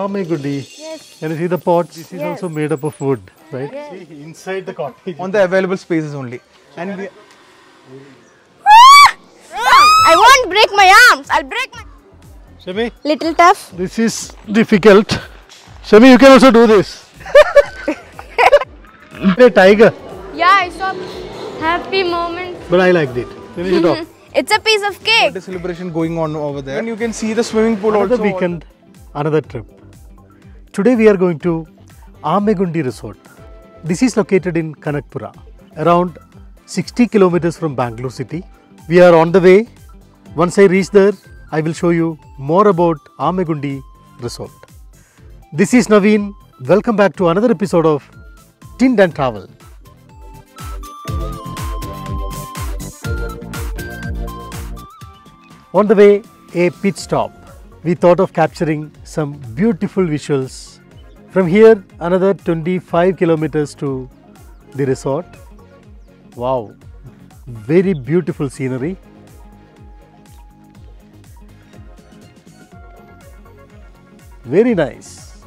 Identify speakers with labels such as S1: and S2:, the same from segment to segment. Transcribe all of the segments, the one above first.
S1: Amegundi.
S2: Yes.
S1: Can you see the pots? This is
S2: Yes.
S1: also made up of wood, right?
S2: Yes.
S1: See, inside the cottage.
S3: On the available spaces only. And we,
S2: I won't break my arms. I'll break my.
S1: Shami,
S2: Little tough.
S1: this is difficult. Shami, you can also do this. A tiger,
S2: Yeah, I saw happy moments.
S1: but I liked it. Finish it off.
S2: It's a piece of cake.
S3: the celebration going on over there. And you can see the swimming pool
S1: Another
S3: also.
S1: weekend, another trip. Today we are going to Amegundi Resort. This is located in Kanakpura, around 60 kilometers from Bangalore city. We are on the way. Once I reach there, I will show you more about Amegundi Resort. This is Naveen. Welcome back to another episode of Tind and Travel. On the way, a pit stop. We thought of capturing some beautiful visuals. From here, another 25 kilometers to the resort. Wow, very beautiful scenery. Very nice.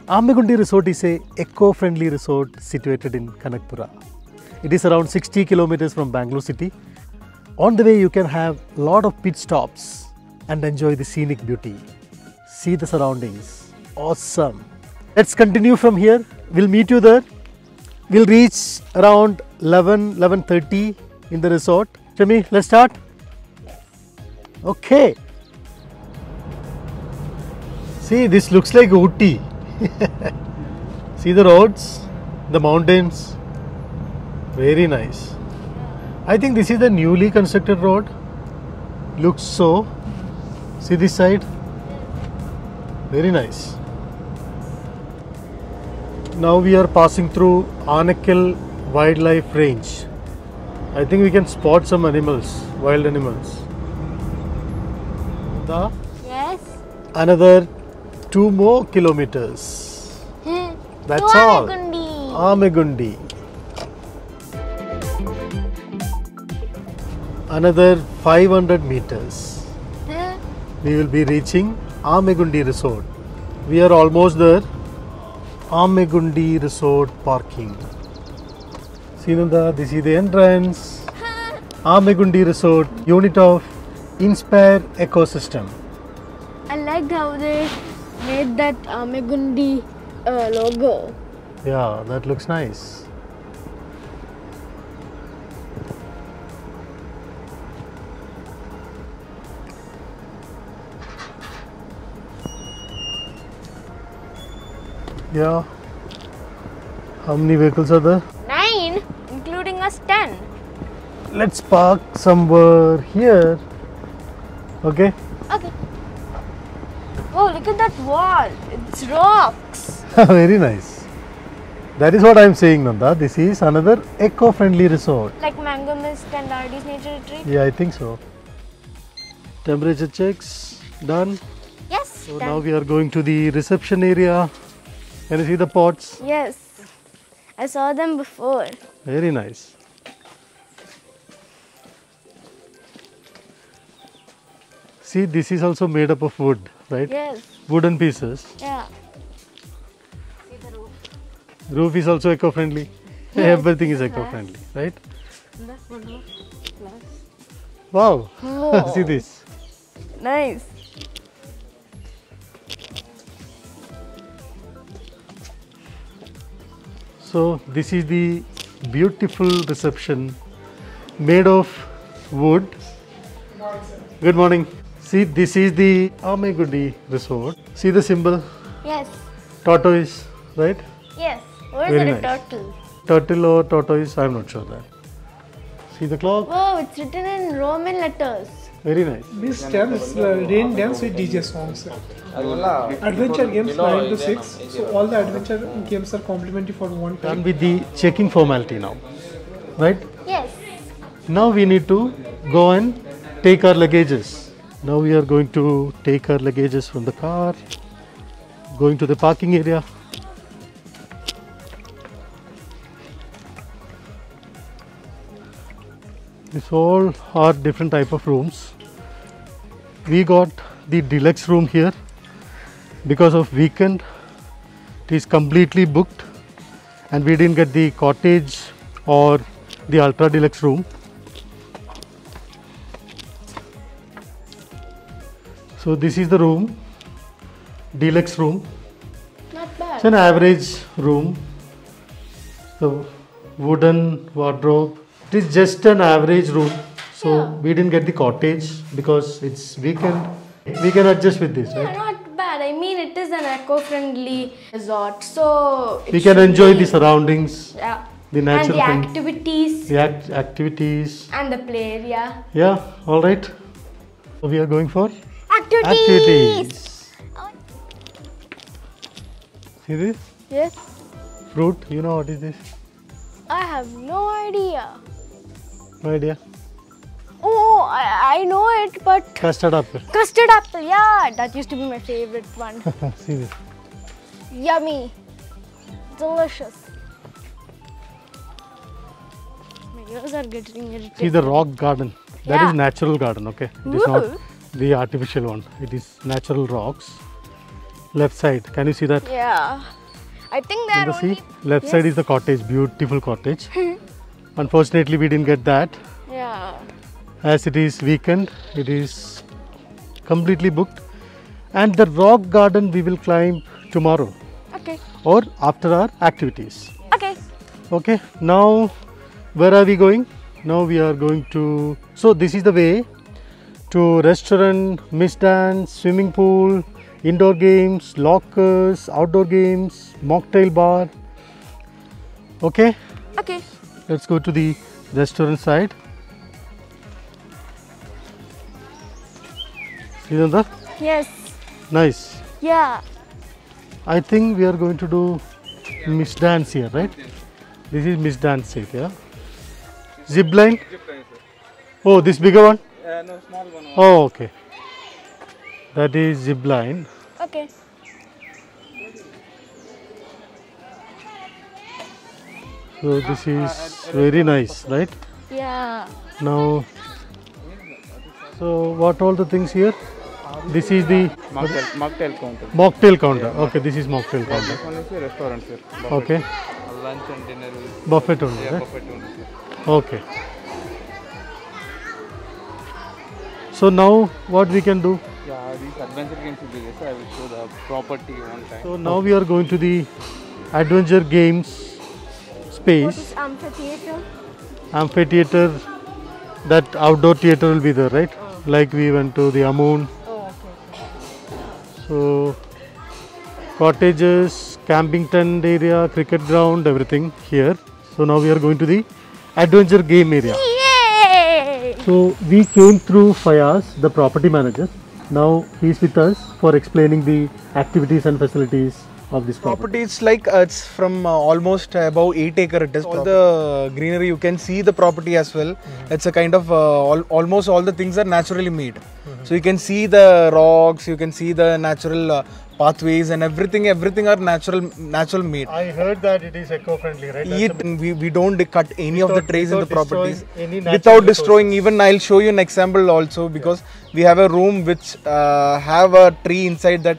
S1: Amegundi Resort is a eco-friendly resort situated in Kanakpura. It is around 60 kilometers from Bangalore city. On the way, you can have a lot of pit stops and enjoy the scenic beauty. See the surroundings. Awesome. Let's continue from here. We'll meet you there. We'll reach around 11:30 in the resort. Shami, let's start. Okay. See, this looks like Ooty. See the roads, the mountains. Very nice. I think this is the newly constructed road. Looks so. See this side? Very nice. Now we are passing through Anekal Wildlife Range. I think we can spot some animals, wild animals.
S2: Yes.
S1: Another 2 more kilometers. That's all. Amegundi. Another 500 meters. We will be reaching Amegundi Resort. We are almost there. Amegundi Resort parking. See Nanda, this is the entrance. Amegundi Resort, unit of Inspire Ecosystem.
S2: I liked how they made that Amegundi logo.
S1: Yeah, that looks nice. Yeah. How many vehicles are there?
S2: 9, including us 10.
S1: Let's park somewhere here. Okay.
S2: Okay. Oh, look at that wall. It's rocks.
S1: Very nice. That is what I am saying, Nanda. This is another eco-friendly resort.
S2: Like Mango Mist and RD's Nature Retreat.
S1: Yeah, I think so. Temperature checks done.
S2: Yes.
S1: So
S2: done.
S1: now we are going to the reception area. Can you see the pots?
S2: Yes. I saw them before.
S1: Very nice. See, this is also made up of wood, right?
S2: Yes.
S1: Wooden pieces.
S2: Yeah.
S1: Roof is also eco-friendly.
S2: Yes,
S1: Everything is
S2: glass.
S1: eco-friendly, right?
S2: That's one more glass.
S1: Wow.
S2: Whoa.
S1: See this.
S2: Nice.
S1: So this is the beautiful reception made of wood. Good morning. See, this is the Amegundi Resort. See the symbol,
S2: Yes.
S1: tortoise, right?
S2: Yes. What is
S1: Very
S2: it? A
S1: nice.
S2: turtle.
S1: Turtle or tortoise, I am not sure that. See the clock,
S2: Whoa, it's written in Roman letters.
S1: very nice.
S4: This camp is rain dance with DJ songs. Adventure games 9 to 6. So all the adventure games are complimentary for one
S1: Done
S4: time.
S1: with the checking formality now, right?
S2: Yes.
S1: Now we need to go and take our luggages. Now we are going to take our luggages from the car, going to the parking area. These all are different type of rooms. We got the deluxe room here. because of weekend it is completely booked and we didn't get the cottage or the ultra deluxe room. So this is the room, deluxe room.
S2: Not bad.
S1: It's an average room. So wooden wardrobe. It is just an average room. So
S2: Yeah.
S1: we didn't get the cottage because it's weekend. We can adjust with this,
S2: Yeah,
S1: right?
S2: not bad. I mean, it is an eco-friendly resort, so it
S1: We can
S2: should
S1: enjoy
S2: be-
S1: the surroundings,
S2: Yeah.
S1: the
S2: And
S1: natural
S2: the
S1: thing,
S2: activities
S1: the activities.
S2: and the play area.
S1: Yeah, all right. So we are going for
S2: Activities.
S1: activities. See this
S2: Yes.
S1: fruit? You know what is this?
S2: I have no idea.
S1: No idea.
S2: Oh, I know it, but
S1: Custard apple.
S2: custard apple. Yeah, that used to be my favorite one.
S1: See this.
S2: Yummy. Delicious. My ears are getting irritated.
S1: See the rock garden. That
S2: Yeah.
S1: is natural garden. Okay, it is not
S2: Ooh.
S1: the artificial one. It is natural rocks. Left side. Can you see that?
S2: Yeah. I think
S1: In
S2: they're
S1: the
S2: only...
S1: sea. Left side is the cottage. Beautiful cottage. Unfortunately, we didn't get that.
S2: Yeah.
S1: As it is weekend, it is completely booked. And the rock garden we will climb tomorrow
S2: Okay.
S1: or after our activities.
S2: Okay.
S1: Okay, now where are we going? Now we are going to, so this is the way to restaurant, mist dance, swimming pool, indoor games, lockers, outdoor games, mocktail bar. Okay,
S2: Okay.
S1: let's go to the restaurant side. See Nanda?
S2: Yes.
S1: Nice.
S2: Yeah.
S1: I think we are going to do mist dance here, right? This is mist dance safe, yeah? Zip line? Oh, this bigger one?
S3: No, small one.
S1: Oh, okay. That is zip line.
S2: Okay.
S1: So this is very nice, right?
S2: Yeah.
S1: Now, so what all the things here? This is the
S3: Mocktail counter.
S1: mocktail counter. Okay, this is mocktail counter.
S3: This one is a restaurant, sir.
S1: Okay,
S3: Lunch and dinner will
S1: buffet only, right?
S3: buffet only, sir.
S1: Okay. So now what we can do?
S3: Yeah, these adventure games will be there, sir. I will show the property one time.
S1: So now we are going to the adventure games
S2: What
S1: space,
S2: is amphitheater?
S1: amphitheater. That outdoor theater will be there, right? Like we went to the Amoon.
S2: Oh, okay.
S1: So cottages, camping tent area, cricket ground, everything here. So now we are going to the adventure game area.
S2: Yay!
S1: So we came through Fayaz, the property manager. Now he is with us for explaining the activities and facilities of this property.
S3: Property is like it's from almost above 8 acre it is. All the greenery you can see the property as well. It's a kind of almost all the things are naturally made. So you can see the rocks, you can see the natural pathways and everything are natural made.
S1: I heard that it is eco-friendly, right?
S3: We don't cut any of the trees in the
S1: without
S3: properties
S1: destroying any natural
S3: without destroying. Even I'll show you an example also because we have a room which have a tree inside that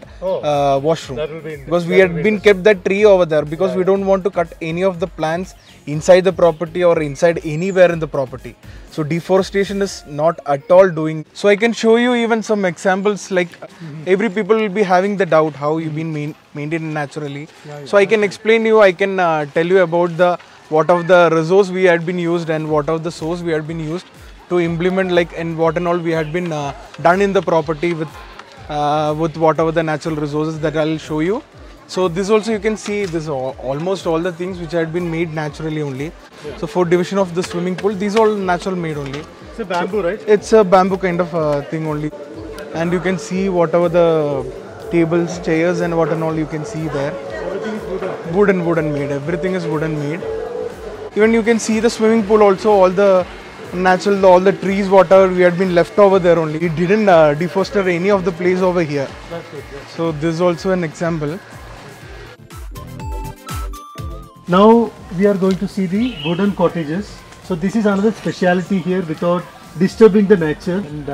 S3: washroom
S1: That will be
S3: because we had been kept that tree over there because we don't want to cut any of the plants inside the property or inside anywhere in the property. So deforestation is not at all doing. So I can show you even some examples like every people will be having the doubt how you've been maintained naturally. So I can explain you, I can tell you about the what of the resource we had been used and what of the source we had been used to implement like and what and all we had been done in the property with whatever the natural resources that I'll show you. So this also you can see this almost all the things which had been made naturally only. So for division of the swimming pool, these all natural made only.
S1: It's a bamboo, right?
S3: It's a bamboo kind of thing only. And you can see whatever the tables, chairs and what and all you can see there.
S1: Everything is wooden.
S3: Wooden made. Everything is wooden made. Even you can see the swimming pool also, all the natural, all the trees, whatever we had been left over there only. It didn't defoster any of the place over here.
S1: That's good. Yeah.
S3: So this is also an example.
S1: Now we are going to see the wooden cottages. So this is another speciality here. Without disturbing the nature, and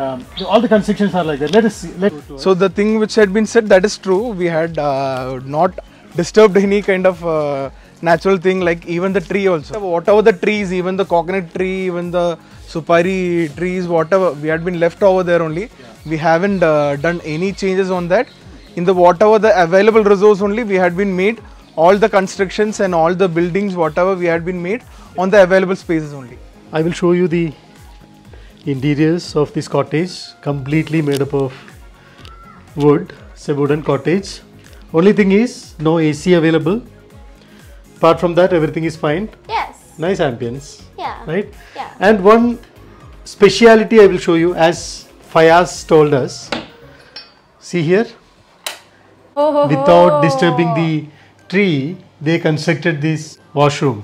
S1: all the constructions are like that. Let us see.
S3: So the thing which had been said, that is true. We had not disturbed any kind of natural thing, like even the tree also. Whatever the trees, even the coconut tree, even the supari trees, whatever, we had been left over there only. We haven't done any changes on that. In the whatever the available resource only, we had been made all the constructions and all the buildings, whatever we had been made on the available spaces only.
S1: I will show you the interiors of this cottage, completely made up of wood. It's a wooden cottage. Only thing is no AC available. Apart from that, everything is fine.
S2: Yes.
S1: Nice ambience.
S2: Yeah.
S1: Right?
S2: Yeah.
S1: And one speciality I will show you, as Fayaz told us. See here,
S2: Oh,
S1: without disturbing the tree, they constructed this washroom.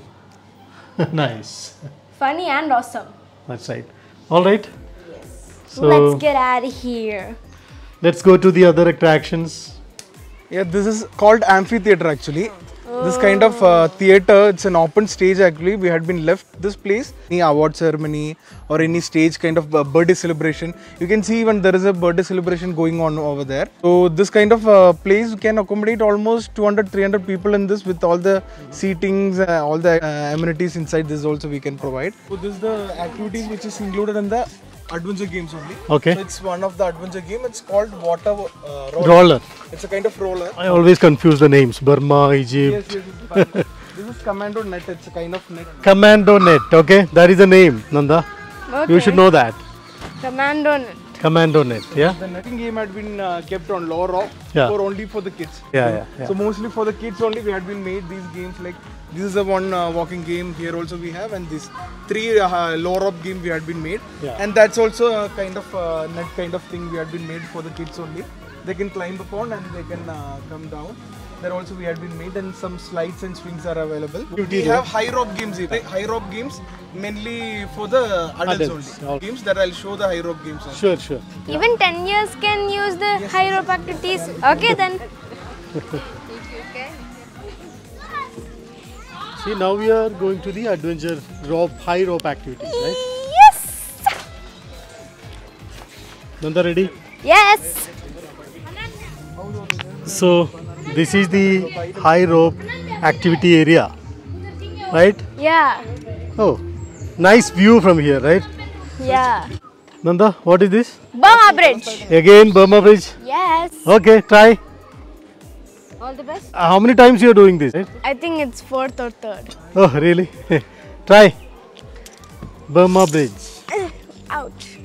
S1: Nice.
S2: Funny and awesome.
S1: That's right. All right. So
S2: Let's get out of here.
S1: let's go to the other attractions.
S3: Yeah, this is called amphitheater actually. This kind of theater, it's an open stage actually. We had been left this place, any award ceremony or any stage kind of birthday celebration. You can see even there is a birthday celebration going on over there. So this kind of place can accommodate almost 200-300 people in this, with all the seatings, all the amenities inside this also we can provide. So this is the activities which is included in the adventure games only.
S1: Okay.
S3: So it's one of the adventure game. It's called water
S1: Roller.
S3: It's a kind of roller.
S1: I always confuse the names. Burma, Egypt.
S3: Yes, yes, yes. This is Commando Net. It's a kind of net.
S1: Commando Net. Okay, that is the name, Nanda. You should know that.
S2: Commando Net.
S1: Commando Net. Yeah.
S3: The netting game had been kept on lower rock
S1: Yeah.
S3: for only for the kids.
S1: Yeah.
S3: So mostly for the kids only we had been made these games, like this is the one walking game here also we have, and this 3 lower rock game we had been made.
S1: Yeah.
S3: And that's also a kind of net kind of thing we had been made for the kids only. They can climb upon and they can come down. There also we had been made, and some slides and swings are available. We have high rope games here. High rope games mainly for the adults only.
S1: Okay.
S3: Games that I'll show the high rope games also.
S1: Sure, sure.
S2: Even 10 years can use the high rope activities. Okay then.
S1: See, now we are going to the adventure high rope activities, right?
S2: Yes.
S1: Nanda, ready?
S2: Yes.
S1: So, this is the high rope activity area, right?
S2: Yeah.
S1: Oh, nice view from here, right?
S2: Yeah.
S1: Nanda, what is this?
S2: Burma Bridge.
S1: Again, Burma Bridge.
S2: Yes.
S1: Okay, try.
S2: All the best.
S1: How many times you are doing this? Right?
S2: I think it's 4th or 3rd.
S1: Oh, really? Try. Burma Bridge.
S2: Ouch.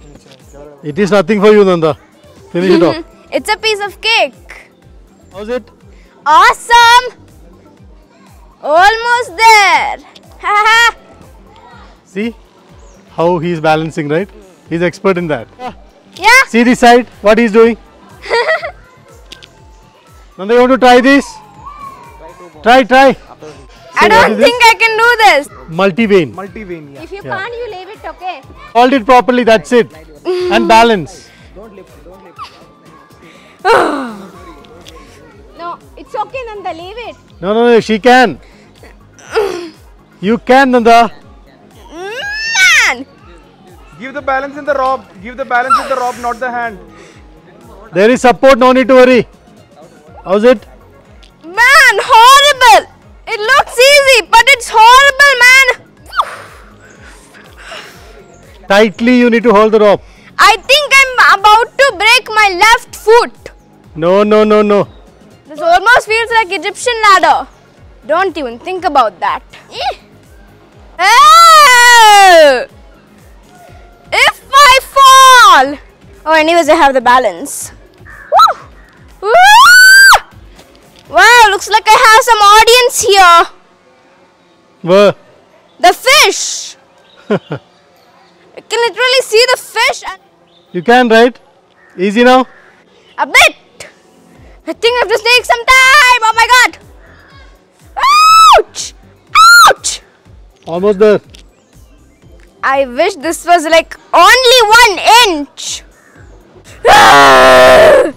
S1: It is nothing for you, Nanda. Finish it off.
S2: It's a piece of cake.
S1: How's it?
S2: Awesome. Almost there. Haha.
S1: See how he is balancing, right? He's expert in that.
S2: Yeah.
S1: See this side, what he's doing. Nanda, you want to try this? Try.
S2: I
S1: what
S2: don't
S1: is this?
S2: think I can do this.
S1: Multi-vein.
S3: Multi-vein, yeah.
S2: If you can't, you leave it, okay?
S1: Hold it properly, that's it. And balance.
S2: No, it's okay, Nanda. Leave it.
S1: No, she can. You can, Nanda.
S2: Man!
S3: Give the balance in the rope. Give the balance in the rope, not the hand.
S1: There is support, no need to worry. How's it?
S2: Man, horrible! It looks easy, but it's horrible, man!
S1: Tightly you need to hold the rope.
S2: I think I'm about to break my left foot.
S1: No.
S2: This almost feels like Egyptian ladder. Don't even think about that. Oh! If I fall! Oh, anyways, I have the balance. Woo! Woo! Wow, looks like I have some audience here.
S1: Whoa.
S2: The fish! I can literally see the fish and
S1: You can, right? Easy now.
S2: a bit. I think I have to take some time. Oh my god. Ouch! Ouch!
S1: Almost there.
S2: I wish this was like only 1 inch. Ah!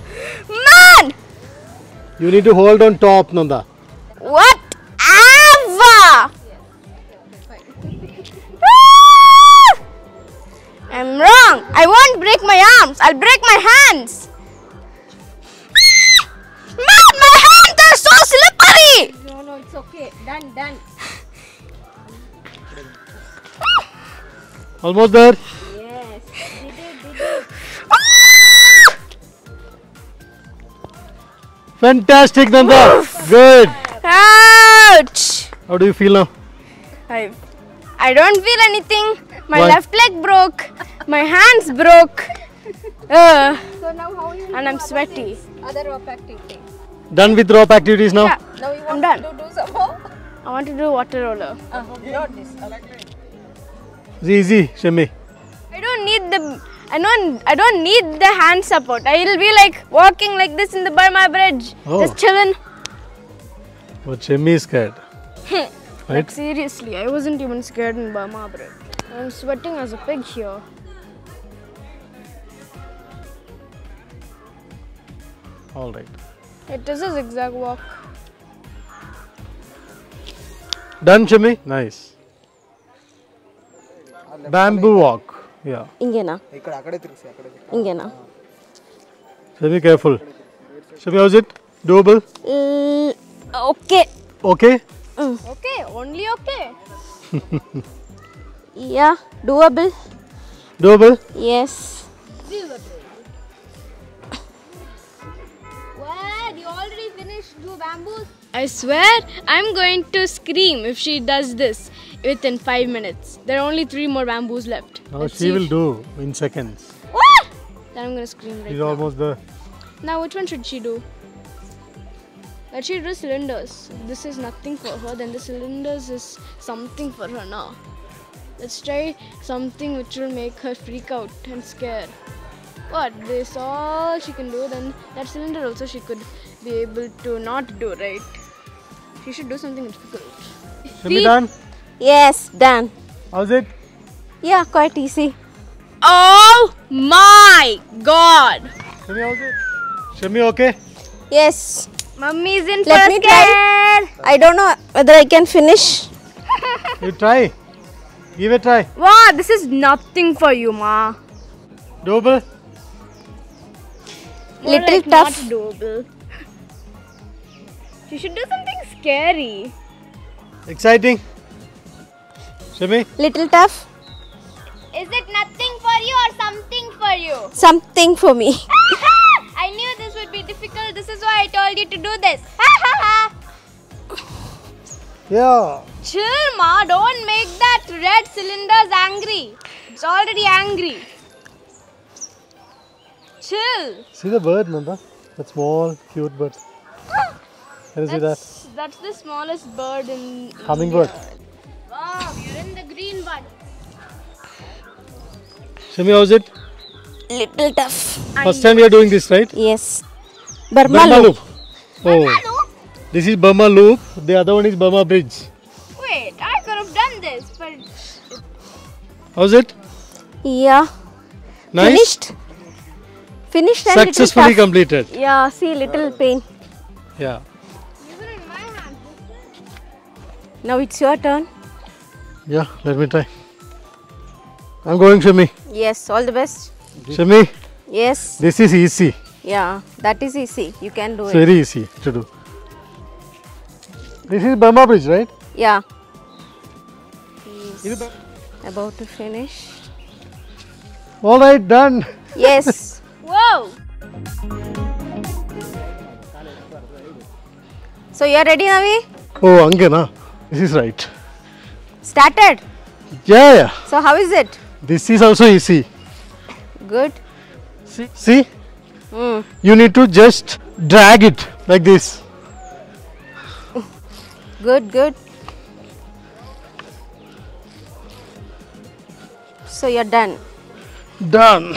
S2: Man!
S1: You need to hold on top, Nanda.
S2: Whatever! Ah! I'm wrong. wrong. I won't break my arms. I'll break my hands. Man, my hands are so slippery.
S5: No, it's okay. Done.
S1: Almost there.
S5: Yes. Did it.
S1: Fantastic, Nanda. Good.
S2: Ouch.
S1: How do you feel now?
S2: I don't feel anything. My
S1: Why?
S2: left leg broke. My hands broke.
S5: So now how you
S2: And I'm sweaty.
S5: other rope activity?
S1: Done with rope activities now?
S2: Yeah,
S5: Now you
S2: I'm
S5: want
S2: done.
S5: to do some more?
S2: I want to do water roller.
S5: Not this.
S1: It's easy, Shami.
S2: I don't need the hand support. I will be like walking like this in the Burma Bridge,
S1: Oh.
S2: just chilling.
S1: But Shami is scared.
S2: Like seriously, I wasn't even scared in Burma Bridge. I'm sweating as a pig here.
S1: All right.
S2: It is a zigzag walk.
S1: Done, Shami? Nice. Bamboo walk. Yeah.
S5: Ingena.
S1: Shami, careful. Shami, how's it? Doable?
S5: Okay.
S1: Okay?
S2: Okay, only okay.
S5: Yeah. Doable.
S1: Doable?
S5: Yes.
S2: What? You already finished two bamboos? I swear, I'm going to scream if she does this within 5 minutes. There are only 3 more bamboos left.
S1: Now
S2: Let's
S1: she
S2: see
S1: will
S2: if-
S1: do in seconds.
S2: What? Then I'm going to scream right
S1: She's
S2: now.
S1: almost there.
S2: Now, which one should she do? Let she do cylinders. If this is nothing for her, then the cylinders is something for her now. Let's try something which will make her freak out and scare. What? This all she can do, then that cylinder also she could be able to not do, right? She should do something difficult.
S1: Shami, done?
S5: Yes. Done.
S1: How's it?
S5: Yeah. Quite easy.
S2: Oh my god!
S1: Shami, how's it? Shami, okay?
S5: Yes.
S2: Mummy's in
S5: Let
S2: for
S5: me
S2: scare.
S5: I don't know whether I can finish.
S1: You try. Give it a try.
S2: Wow, this is nothing for you, Ma.
S1: Doable?
S2: More
S5: Little
S2: like
S5: tough.
S2: Not doable. You should do something scary.
S1: Exciting? Shami?
S5: Little tough.
S2: Is it nothing for you or something for you?
S5: Something for me.
S2: I knew this would be difficult. This is why I told you to do this.
S1: Yeah.
S2: Chill, Ma. Don't make that red cylinders angry. It's already angry. Chill.
S1: See the bird, Nanda? That small, cute bird. Can you see that?
S2: That's the smallest bird in
S1: Hummingbird.
S2: Wow, you're in the green one.
S1: Shami, how's it?
S5: Little tough.
S1: First time we are doing this, right?
S5: Yes. Burma
S1: Burma
S5: loop.
S1: Loop. Oh. This is Burma Loop. The other one is Burma Bridge.
S2: Wait, I could have done this, but
S1: How's it?
S5: Yeah.
S1: Nice?
S5: Finished. Finished and
S1: Successfully
S5: little tough.
S1: completed.
S5: Yeah. See, little pain.
S1: Yeah.
S2: even in my hand.
S5: Now it's your turn.
S1: Yeah, let me try. I'm going, Shami.
S5: Yes. All the best.
S1: Shami,
S5: Yes.
S1: this is easy.
S5: Yeah. That is easy. You can do
S1: It's
S5: it.
S1: very easy to do. This is Burma Bridge, right?
S5: Yeah. He's about to finish.
S1: All right, done.
S5: Yes.
S2: Whoa!
S5: So you're ready, Navi?
S1: Oh, Angana. This is right.
S5: Started.
S1: Yeah, yeah.
S5: So how is it?
S1: This is also easy.
S5: Good.
S1: See?
S5: Mm.
S1: You need to just drag it like this.
S5: Good. Good. So you're done.
S1: Done.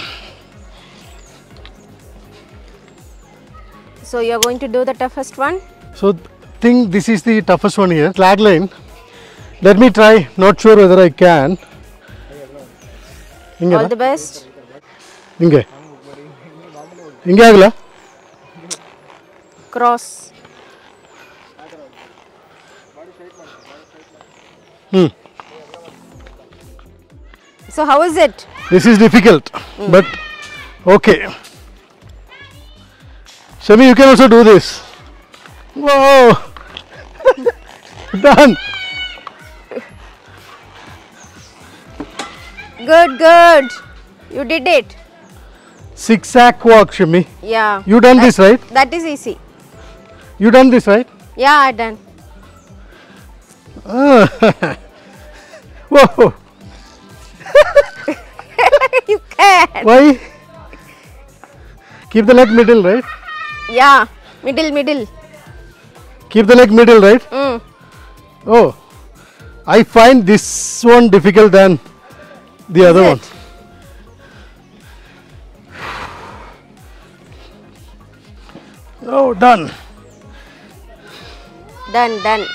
S5: So you're going to do the toughest one.
S1: So, think this is the toughest one here. Flag line. Let me try. Not sure whether I can.
S5: All the best.
S1: Inge. Inge agla.
S5: Cross.
S1: Hmm.
S5: So how is it?
S1: This is difficult, but okay. Shami, you can also do this. Whoa! Done.
S5: Good, good. You did it.
S1: Zigzag walk, Shami.
S5: Yeah.
S1: You done this, right?
S5: That is easy.
S1: You done this, right?
S5: Yeah, I done.
S1: Whoa!
S5: You can.
S1: Why? Keep the leg middle, right?
S5: Yeah. Middle.
S1: Keep the leg middle, right?
S5: Mm.
S1: Oh, I find this one difficult than the other one. Oh, done.
S5: Done.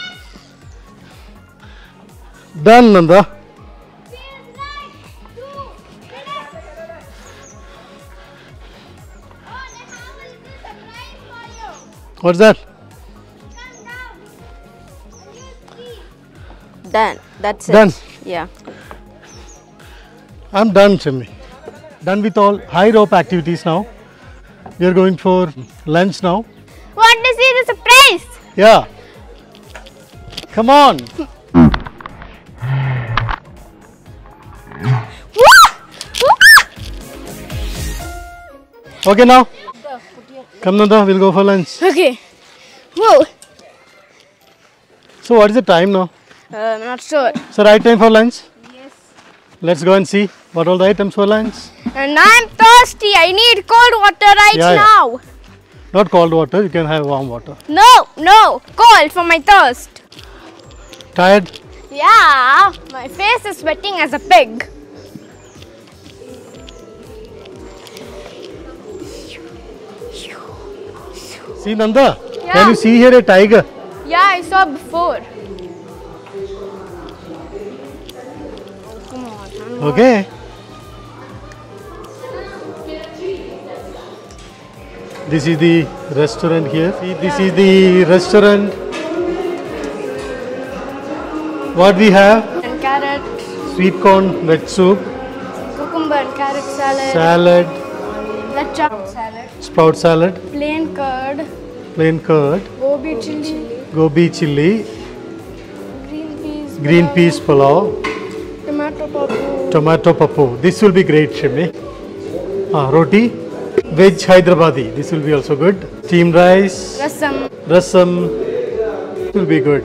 S1: Done, Nanda. What's that?
S5: Done. That's it.
S1: Done.
S5: Yeah.
S1: I'm done, Shami. Done with all high rope activities now. We are going for lunch now.
S2: Want to see the surprise?
S1: Yeah. Come on. Okay, now. Come, Nanda, we'll go for lunch.
S2: Okay. Whoa.
S1: So, what is the time now?
S2: I'm not sure.
S1: So, right time for lunch? Yes. Let's go and see what all the items for lunch.
S2: And I'm thirsty. I need cold water right
S1: Yeah.
S2: now.
S1: Not cold water, you can have warm water.
S2: No. Cold for my thirst.
S1: Tired?
S2: Yeah. My face is sweating as a pig.
S1: See, Nanda?
S2: Yeah.
S1: Can you see here a tiger?
S2: Yeah, I saw before.
S1: Okay. This is the restaurant here. See, this is the restaurant. What we have?
S2: And carrot,
S1: Sweet corn, veg soup,
S2: cucumber and carrot salad,
S1: salad,
S2: lechon salad,
S1: sprout salad,
S2: plain curd,
S1: plain curd,
S2: gobi chili,
S1: gobi chili,
S2: green peas,
S1: pulao,
S2: tomato papu,
S1: tomato papu. This will be great, Shimi. Roti, veg Hyderabadi. This will be also good. Steamed rice, rasam. Will be good.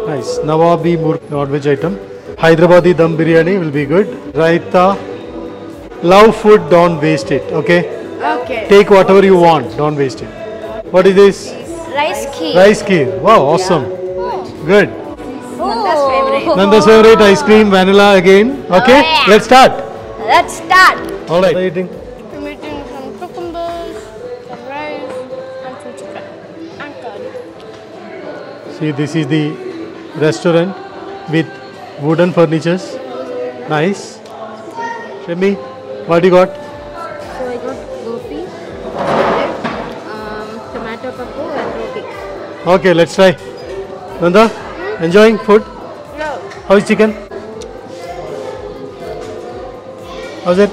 S1: Nice. Nawabi non-veg item. Hyderabadi dum biryani will be good. Raita. Love food, don't waste it. Okay?
S2: Okay.
S1: Take whatever you want, don't waste it. What is this?
S2: Rice kheer.
S1: Rice kheer. Wow, awesome. Good.
S2: Nanda's favorite.
S1: Nanda's favorite ice cream, vanilla again. Okay?
S2: yeah.
S1: Let's start.
S2: Let's start.
S1: All right. Eating.
S2: I'm eating some cucumbers, some rice, and some chicken and curry.
S1: See, this is the restaurant with wooden furnitures. Nice. Shemi, what you got?
S5: So I got gopi, tomato papu and roti.
S1: Okay, let's try. Nanda, enjoying food?
S2: No.
S1: How is chicken? How's it?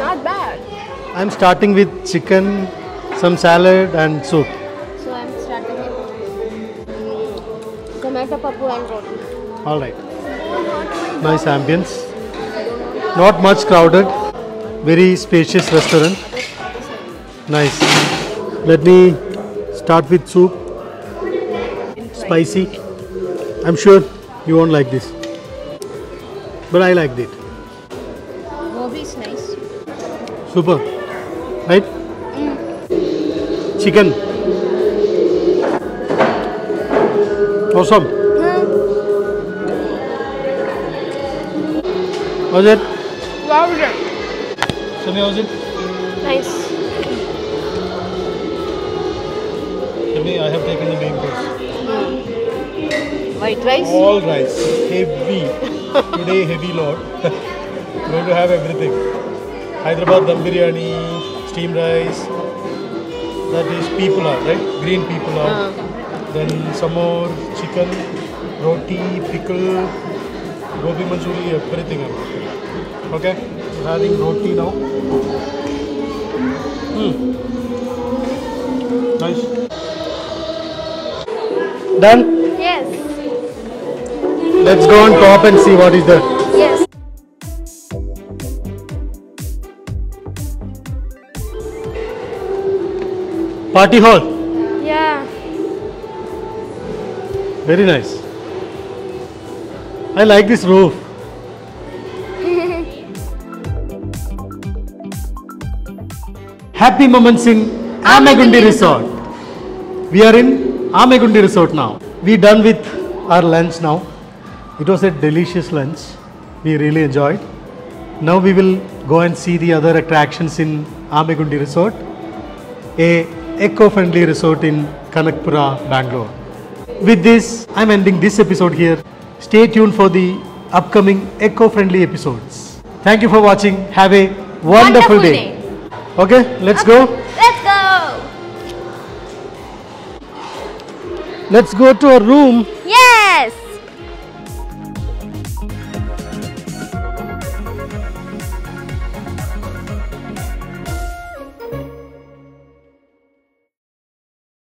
S2: Not bad.
S1: I'm starting with chicken, some salad and soup.
S5: So I'm starting with tomato papu and roti.
S1: All right. Nice ambience. Not much crowded. Very spacious restaurant. Nice. Let me start with soup. Spicy. I'm sure you won't like this, but I liked it.
S5: Gobi is nice.
S1: Super. Right? Chicken. Awesome. How's it?
S2: Louder.
S1: Shami, how's it?
S2: Nice.
S1: Shami, I have taken the main course.
S5: White rice.
S1: All rice. Heavy. Today, heavy load. Going to have everything. Hyderabad dum biryani, steamed rice. That is pea pulao, right? Green pea pulao. Then some more chicken, roti, pickle, gobi manchuri, everything. Okay, we're having roti now. Nice. Done?
S5: Yes.
S1: Let's go on top and see what is there.
S5: Yes.
S1: Party hall.
S5: Yeah.
S1: Very nice. I like this roof. Happy moments in Amegundi Resort. We are in Amegundi Resort now. We done with our lunch now. It was a delicious lunch. We really enjoyed. Now we will go and see the other attractions in Amegundi Resort, a eco-friendly resort in Kanakpura, Bangalore. With this, I'm ending this episode here. Stay tuned for the upcoming eco-friendly episodes. Thank you for watching. Have a wonderful day. Okay, let's go.
S5: Let's go.
S1: Let's go to our room.
S5: Yeah.